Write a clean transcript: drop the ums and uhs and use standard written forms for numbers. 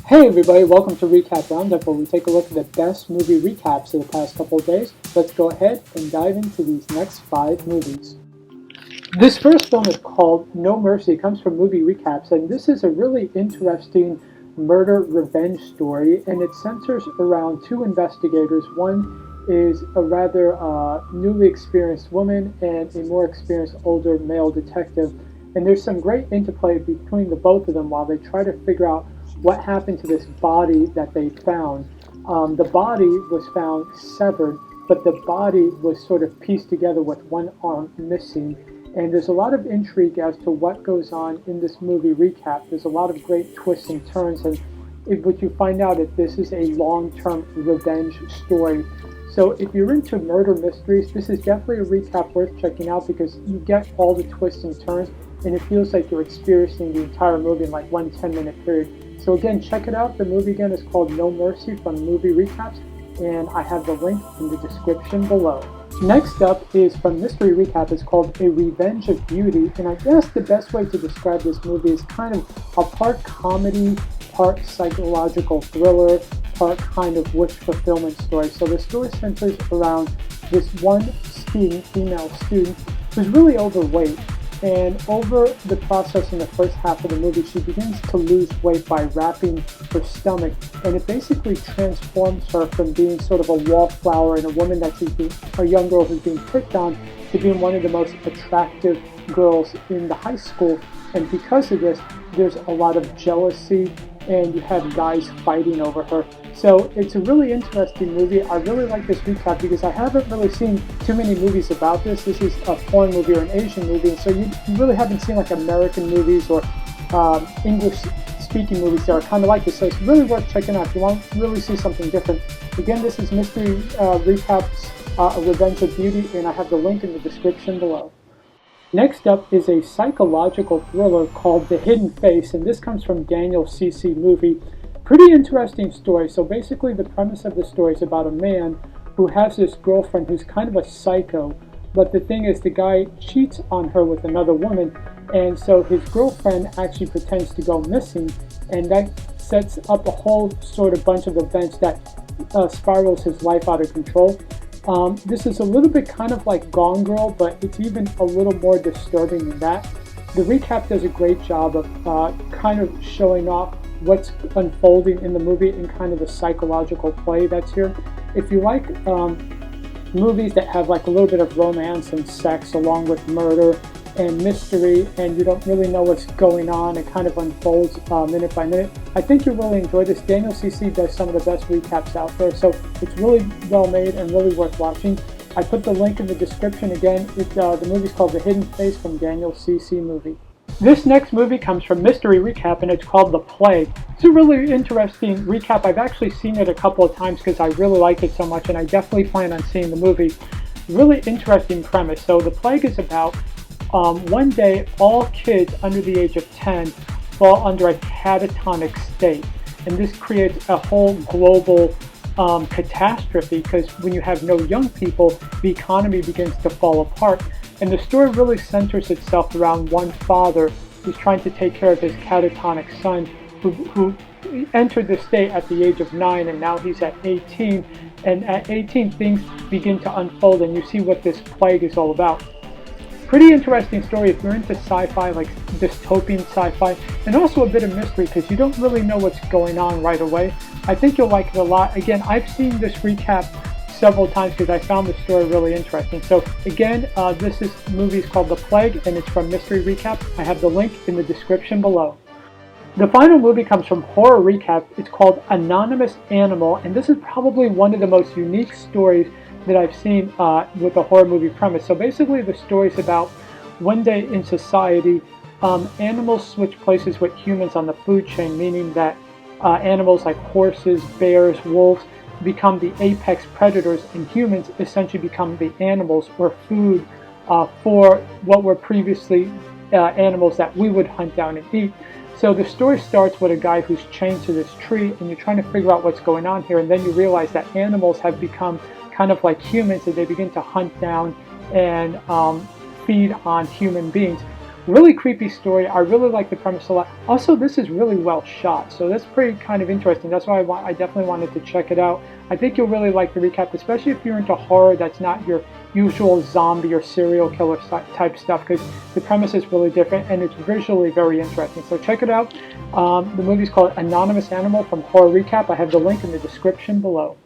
Hey everybody, welcome to Recap Roundup, where we take a look at the best movie recaps of the past couple of days. Let's go ahead and dive into these next 5 movies. This first film is called No Mercy. It comes from Movie Recaps, and this is a really interesting murder revenge story, and it centers around 2 investigators. One is a rather newly experienced woman and a more experienced older male detective, and there's some great interplay between the both of them while they try to figure out what happened to this body that they found. The body was found severed, but the body was sort of pieced together with one arm missing. And there's a lot of intrigue as to what goes on in this movie recap. There's a lot of great twists and turns, and what you find out that this is a long-term revenge story. So if you're into murder mysteries, this is definitely a recap worth checking out because you get all the twists and turns, and it feels like you're experiencing the entire movie in like one 10-minute period. So again, check it out. The movie again is called No Mercy from Movie Recaps, and I have the link in the description below. Next up is from Mystery Recap. It's called A Revenge of Beauty, and I guess the best way to describe this movie is kind of a part comedy, part psychological thriller, part kind of wish fulfillment story. So the story centers around this one student, female student, who's really overweight. And over the process in the first half of the movie, she begins to lose weight by wrapping her stomach, and it basically transforms her from being sort of a wallflower and a woman that she's being, a young girl who's being picked on, to being one of the most attractive girls in the high school. And because of this, there's a lot of jealousy, and you have guys fighting over her. So it's a really interesting movie. I really like this recap because I haven't really seen too many movies about this. This is a foreign movie or an Asian movie, and so you really haven't seen like American movies or English-speaking movies that are kind of like this. So it's really worth checking out if you want to really see something different. Again, this is Mystery Recaps, A Revenge of Beauty, and I have the link in the description below. Next up is a psychological thriller called The Hidden Face, and this comes from Daniel C.C. Movie. Pretty interesting story. So basically the premise of the story is about a man who has this girlfriend who's kind of a psycho, but the thing is the guy cheats on her with another woman, and so his girlfriend actually pretends to go missing, and that sets up a whole sort of bunch of events that spirals his life out of control. This is a little bit kind of like Gone Girl, but it's even a little more disturbing than that. The recap does a great job of kind of showing off what's unfolding in the movie and kind of the psychological play that's here. If you like movies that have like a little bit of romance and sex along with murder and mystery, and you don't really know what's going on, it kind of unfolds minute by minute, I think you'll really enjoy this. Daniel CC does some of the best recaps out there, so it's really well made and really worth watching. I put the link in the description again. The movie's called The Hidden Face from Daniel CC Movie. This next movie comes from Mystery Recap, and it's called The Plague. It's a really interesting recap. I've actually seen it a couple of times because I really like it so much, and I definitely plan on seeing the movie. Really interesting premise. So The Plague is about one day all kids under the age of 10 fall under a catatonic state, and this creates a whole global catastrophe because when you have no young people, the economy begins to fall apart. And the story really centers itself around one father who's trying to take care of his catatonic son who entered the state at the age of 9, and now he's at 18. And at 18, things begin to unfold, and you see what this plague is all about. Pretty interesting story if you're into sci-fi, like dystopian sci-fi, and also a bit of mystery because you don't really know what's going on right away. I think you'll like it a lot. Again, I've seen this recap several times because I found the story really interesting. So again, this movie is called The Plague, and it's from Mystery Recap. I have the link in the description below. The final movie comes from Horror Recap. It's called Anonymous Animal, and this is probably one of the most unique stories that I've seen with a horror movie premise. So basically the story is about one day in society, animals switch places with humans on the food chain, meaning that animals like horses, bears, wolves become the apex predators, and humans essentially become the animals or food for what were previously animals that we would hunt down and eat. So the story starts with a guy who's chained to this tree, and you're trying to figure out what's going on here, and then you realize that animals have become kind of like humans, and they begin to hunt down and feed on human beings. Really creepy story. I really like the premise a lot. Also, this is really well shot, so that's pretty kind of interesting. That's why I definitely wanted to check it out. I think you'll really like the recap, especially if you're into horror that's not your usual zombie or serial killer type stuff, because the premise is really different and it's visually very interesting. So check it out. The movie's called Anonymous Animal from Horror Recap. I have the link in the description below.